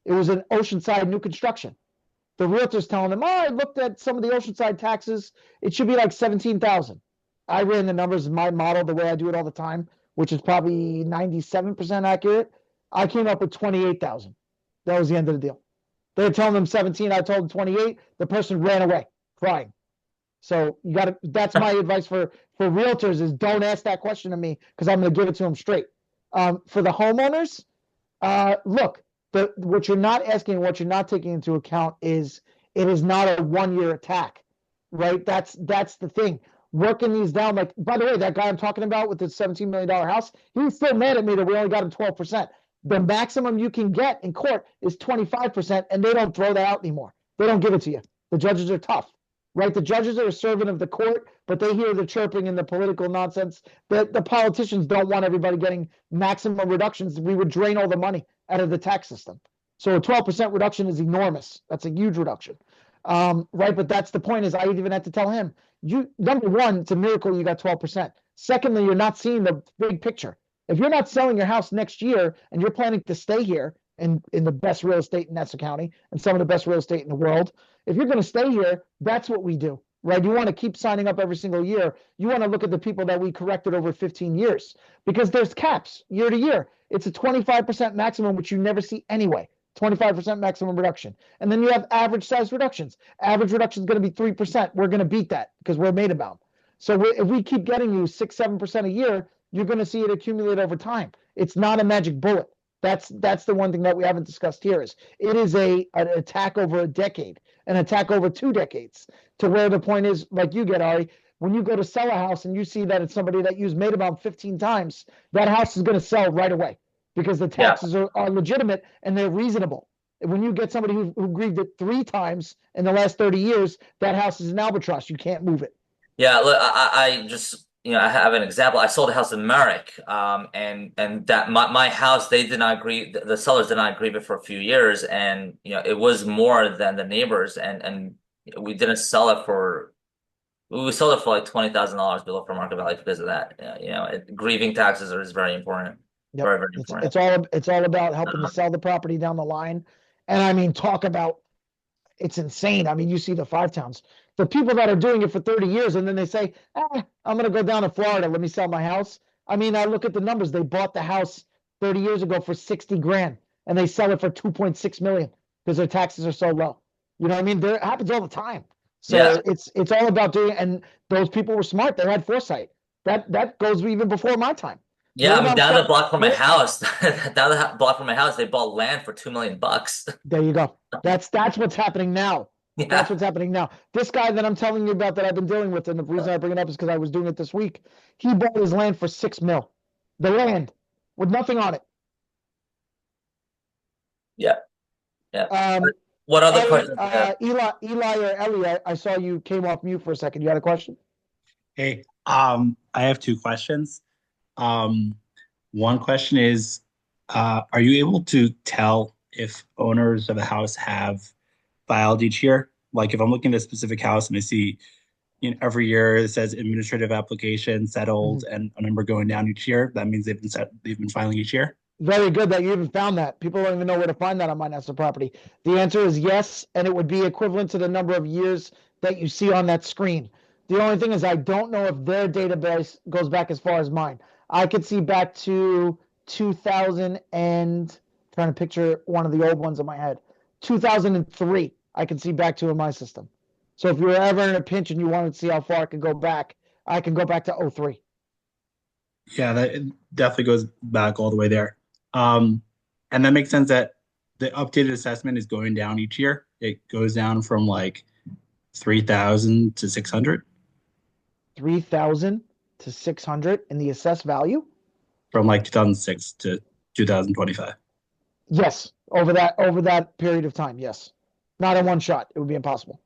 A: It was an Oceanside new construction. The realtor's telling them, I looked at some of the Oceanside taxes. It should be like 17,000. I ran the numbers in my model the way I do it all the time, which is probably 97% accurate. I came up with 28,000. That was the end of the deal. They were telling them 17. I told them 28. The person ran away crying. So that's my advice for realtors is don't ask that question to me, because I'm going to give it to them straight. For the homeowners, look, what you're not asking, what you're not taking into account is it is not a 1-year attack, right? That's the thing. Working these down, like, by the way, that guy I'm talking about with the $17 million house, he's still mad at me that we only got him 12%. The maximum you can get in court is 25%, and they don't throw that out anymore. They don't give it to you. The judges are tough, right? The judges are a servant of the court, but they hear the chirping and the political nonsense. The politicians don't want everybody getting maximum reductions. We would drain all the money out of the tax system. So a 12% reduction is enormous. That's a huge reduction, right? But that's the point, is I even had to tell him, number one, it's a miracle you got 12%. Secondly, you're not seeing the big picture. If you're not selling your house next year and you're planning to stay here in the best real estate in Nassau County and some of the best real estate in the world, if you're going to stay here, that's what we do, right? You want to keep signing up every single year. You want to look at the people that we corrected over 15 years, because there's caps year to year. It's a 25% maximum, which you never see anyway. 25% maximum reduction. And then you have average size reductions. Average reduction is going to be 3%. We're going to beat that because we're Maidenbaum. So if we keep getting you 6-7% a year, you're going to see it accumulate over time. It's not a magic bullet. That's the one thing that we haven't discussed here. Is it is an attack over a decade, an attack over 2 decades, to where the point is, like you get, Ari, when you go to sell a house and you see that it's somebody that used Maidenbaum 15 times, that house is going to sell right away because the taxes are legitimate and they're reasonable. When you get somebody who grieved it 3 times in the last 30 years, that house is an albatross. You can't move it.
B: Yeah, look, I just, I have an example. I sold a house in Merrick, and that my house, they did not agree, the sellers did not agree with it for a few years, and it was more than the neighbors, and we didn't sell it for, we sold it for like $20,000 below fair market value because of that. Grieving taxes is very important,
A: Yep.
B: very, very important.
A: It's all about helping to sell the property down the line. And I mean, talk about, it's insane. I mean, you see the 5 towns, the people that are doing it for 30 years, and then they say, I'm going to go down to Florida. Let me sell my house. I mean, I look at the numbers. They bought the house 30 years ago for 60 grand and they sell it for 2.6 million because their taxes are so low. You know what I mean? It happens all the time. So
B: Yeah.
A: it's all about doing, and those people were smart. They had foresight. That goes even before my time.
B: Yeah, I mean, down the block from my
A: Yeah.
B: house, down the block from my house, they bought land for $2 million.
A: There you go. That's what's happening now.
B: Yeah.
A: That's what's happening now. This guy that I'm telling you about that I've been dealing with, and the reason I bring it up is because I was doing it this week. He bought his land for 6 mil. The land with nothing on it.
B: Yeah. What other questions?
A: Eli or Ellie, I saw you came off mute for a second. You had a question?
D: Hey, I have 2 questions. One question is, are you able to tell if owners of a house have filed each year? Like if I'm looking at a specific house and I see, every year it says administrative application settled and a number going down each year, that means they've been filing each year.
A: Very good that you even found that. People don't even know where to find that on my Nassau property. The answer is yes, and it would be equivalent to the number of years that you see on that screen. The only thing is I don't know if their database goes back as far as mine. I could see back to 2000 and trying to picture one of the old ones in my head. 2003, I can see back to in my system. So if you're ever in a pinch and you wanted to see how far I can go back, I can go back to 03.
D: Yeah, that definitely goes back all the way there. And that makes sense that the updated assessment is going down each year. It goes down from like 3,000 to 600.
A: 3,000 to 600 in the assessed value?
D: From like 2006 to 2025.
A: Yes, over that period of time, yes. Not in one shot. It would be impossible.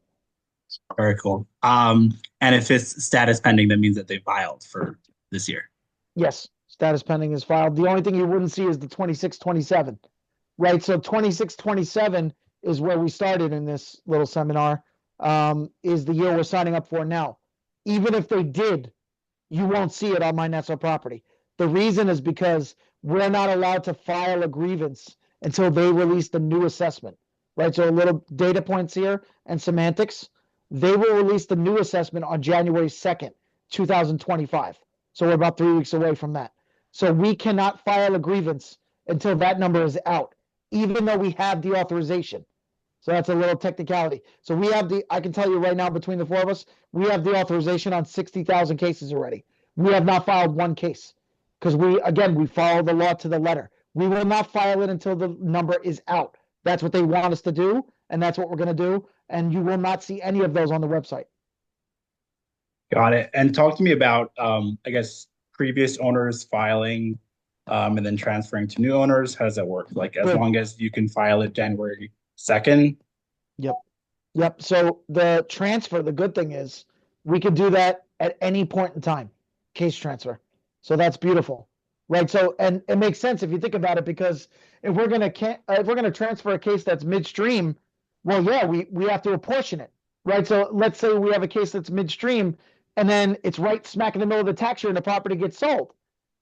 D: Very cool. And if it's status pending, that means that they filed for this year.
A: Yes, status pending is filed. The only thing you wouldn't see is the 26-27, right? So 26-27 is where we started in this little seminar, is the year we're signing up for now. Even if they did, you won't see it on my Nassau property. The reason is because we're not allowed to file a grievance until they release the new assessment, right? So a little data points here and semantics. They will release the new assessment on January 2nd, 2025. So we're about 3 weeks away from that. So we cannot file a grievance until that number is out, even though we have the authorization. So that's a little technicality. So we have I can tell you right now, between the 4 of us, we have the authorization on 60,000 cases already. We have not filed one case because we follow the law to the letter. We will not file it until the number is out. That's what they want us to do, and that's what we're going to do. And you will not see any of those on the website.
D: Got it. And talk to me about, I guess, previous owners filing and then transferring to new owners. How does that work? Like as long as you can file it January 2nd?
A: Yep. So the transfer, the good thing is we could do that at any point in time, case transfer. So that's beautiful, right? So, and it makes sense if you think about it, because if we're going to transfer a case that's midstream, well, yeah, we have to apportion it, right? So let's say we have a case that's midstream and then it's right smack in the middle of the tax year and the property gets sold.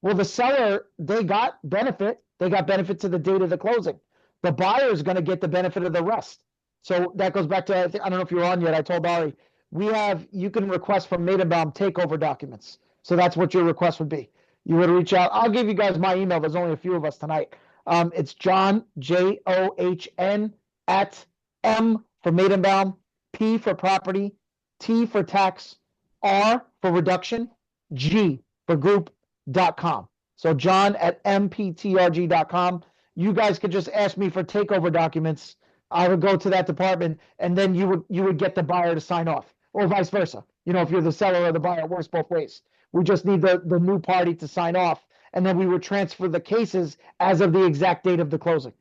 A: Well, the seller, they got benefit. They got benefit to the date of the closing. The buyer is going to get the benefit of the rest. So that goes back to, I don't know if you're on yet. I told Ari, you can request from Maidenbaum takeover documents. So that's what your request would be. You would reach out. I'll give you guys my email. There's only a few of us tonight. It's John, JOHN, @ M for Maidenbaum, P for property, T for tax, R for reduction, G for group.com. So John at mptrg.com. You guys could just ask me for takeover documents. I would go to that department, and then you would get the buyer to sign off, or vice versa. If you're the seller or the buyer, it works both ways. We just need the new party to sign off, and then we would transfer the cases as of the exact date of the closing.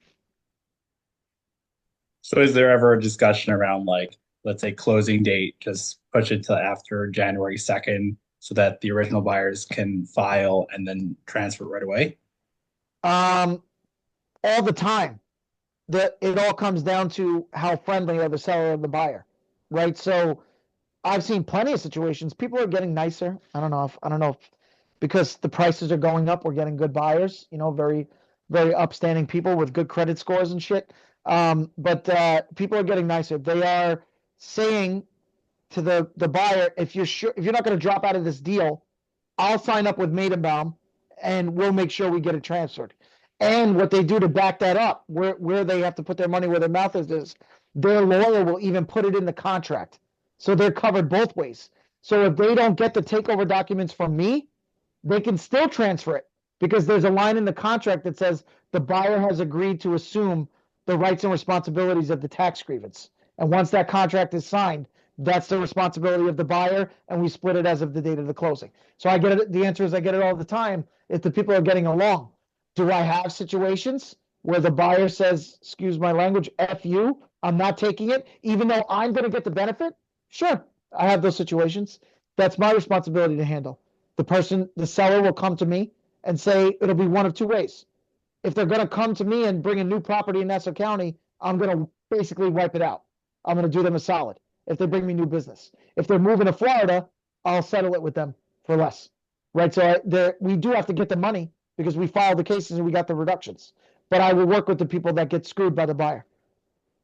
D: So is there ever a discussion around, like, let's say closing date, just push it to after January 2nd so that the original buyers can file and then transfer right away?
A: All the time. It all comes down to how friendly are the seller and the buyer, right? So I've seen plenty of situations. People are getting nicer. I don't know if because the prices are going up, we're getting good buyers, very, very upstanding people with good credit scores and shit. But people are getting nicer. They are saying to the buyer, if you're not going to drop out of this deal, I'll sign up with Maidenbaum and we'll make sure we get it transferred. And what they do to back that up, where they have to put their money where their mouth is their lawyer will even put it in the contract. So they're covered both ways. So if they don't get the takeover documents from me, they can still transfer it because there's a line in the contract that says the buyer has agreed to assume the rights and responsibilities of the tax grievance. And once that contract is signed, that's the responsibility of the buyer, and we split it as of the date of the closing. So I get it. The answer is I get it all the time if the people are getting along. Do I have situations where the buyer says, excuse my language, F you, I'm not taking it, even though I'm going to get the benefit? Sure, I have those situations. That's my responsibility to handle. The seller will come to me and say it'll be one of two ways. If they're going to come to me and bring a new property in Nassau County, I'm going to basically wipe it out. I'm going to do them a solid if they bring me new business. If they're moving to Florida, I'll settle it with them for less, right? So we do have to get the money because we filed the cases and we got the reductions. But I will work with the people that get screwed by the buyer.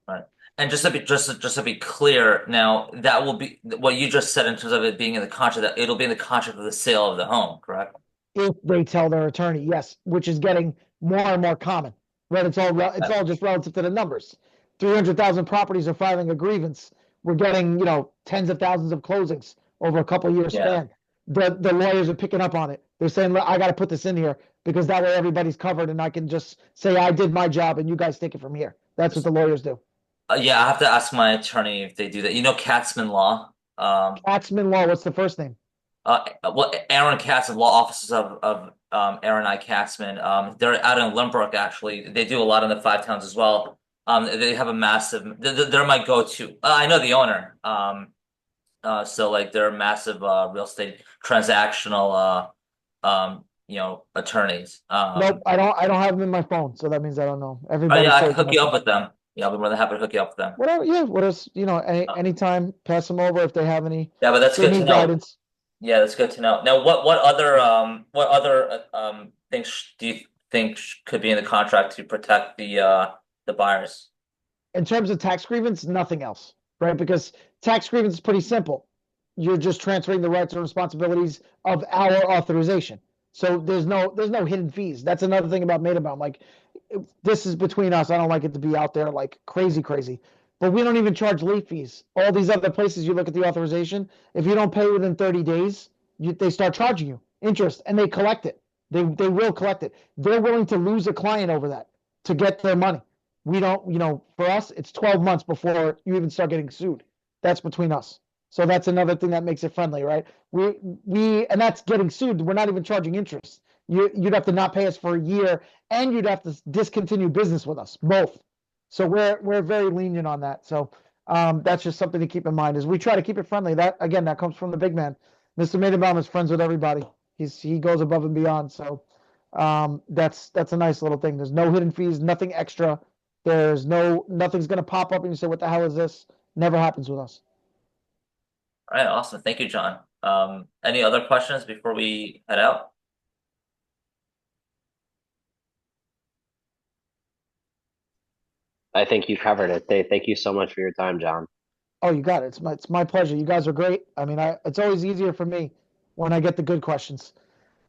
B: Right. And just to be clear, now that will be what you just said in terms of it being in the contract, that it'll be in the contract of the sale of the home, correct?
A: If they tell their attorney, yes, which is getting more and more common, right? It's all just relative to the numbers. 300,000 properties are filing a grievance. We're getting, tens of thousands of closings over a couple of years span. The lawyers are picking up on it. They're saying, I got to put this in here because that way everybody's covered and I can just say I did my job and you guys take it from here. That's what the lawyers do.
B: Yeah, I have to ask my attorney if they do that. Katzman Law.
A: Katzman Law, what's the first name?
B: Well, Aaron Katzman, law offices of Aaron I. Katzman. They're out in Limbrook, actually. They do a lot in the five towns as well. They have a massive. They're my go-to. I know the owner. So like they're massive real estate transactional attorneys.
A: Nope, I don't have them in my phone, so that means I don't know. Everybody.
B: Yeah, I can hook you up with them. Yeah, I'll be more than happy to hook you up with them.
A: Whatever, yeah. What else? Anytime, pass them over if they have any.
B: Yeah, but that's good to know.
A: Guidance.
B: Yeah, that's good to know. Now, what other things do you think could be in the contract to protect the buyers?
A: In terms of tax grievance, nothing else, right? Because tax grievance is pretty simple. You're just transferring the rights and responsibilities of our authorization. So there's no hidden fees. That's another thing about Maidenbaum. Like, this is between us. I don't like it to be out there like crazy. But we don't even charge late fees. All these other places, you look at the authorization, if you don't pay within 30 days, they start charging you interest, and they collect it. They will collect it. They're willing to lose a client over that to get their money. We don't, for us, it's 12 months before you even start getting sued. That's between us. So that's another thing that makes it friendly, right? And that's getting sued. We're not even charging interest. You'd have to not pay us for a year, and you'd have to discontinue business with us, both. So we're very lenient on that. So that's just something to keep in mind. Is we try to keep it friendly. That comes from the big man. Mr. Maidenbaum is friends with everybody. He goes above and beyond. So that's a nice little thing. There's no hidden fees, nothing extra. Nothing's gonna pop up and you say, what the hell is this? Never happens with us.
B: All right, awesome. Thank you, John. Any other questions before we head out?
C: I think you covered it. Thank you so much for your time, John.
A: Oh, you got it. It's my pleasure. You guys are great. I mean, it's always easier for me when I get the good questions.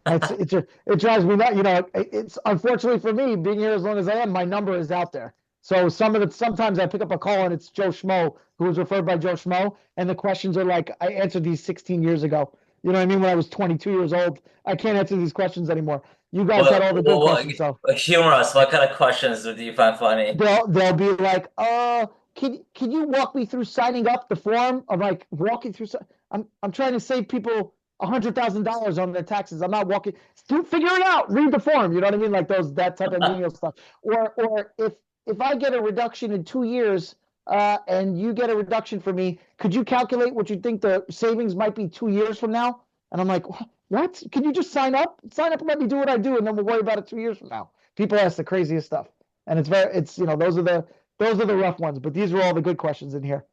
A: It drives me nuts. It's unfortunately for me being here as long as I am, my number is out there. So sometimes I pick up a call and it's Joe Schmo who was referred by Joe Schmo, and the questions are like, I answered these 16 years ago. You know what I mean? When I was 22 years old, I can't answer these questions anymore. You guys had all the good questions, so
B: Humor us. What kind of questions do you find funny?
A: they'll be like, can you walk me through signing up the form? I'm like walking through. I'm trying to save people $100,000 on their taxes. I'm not walking. Figure it out. Read the form. You know what I mean? Like that type of menial stuff. Or if I get a reduction in 2 years, and you get a reduction for me, could you calculate what you think the savings might be 2 years from now? And I'm like, what? Can you just sign up? Sign up and let me do what I do, and then we'll worry about it 2 years from now. People ask the craziest stuff. And it's those are the rough ones, but these are all the good questions in here.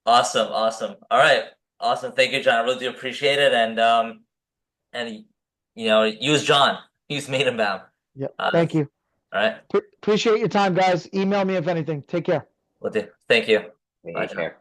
B: Awesome. All right. Awesome. Thank you, John. I really do appreciate it. And use John. Use Maidenbaum.
A: Yeah. Thank you.
B: All right.
A: Appreciate your time, guys. Email me if anything. Take care.
B: Will do. Thank you.
C: Take care.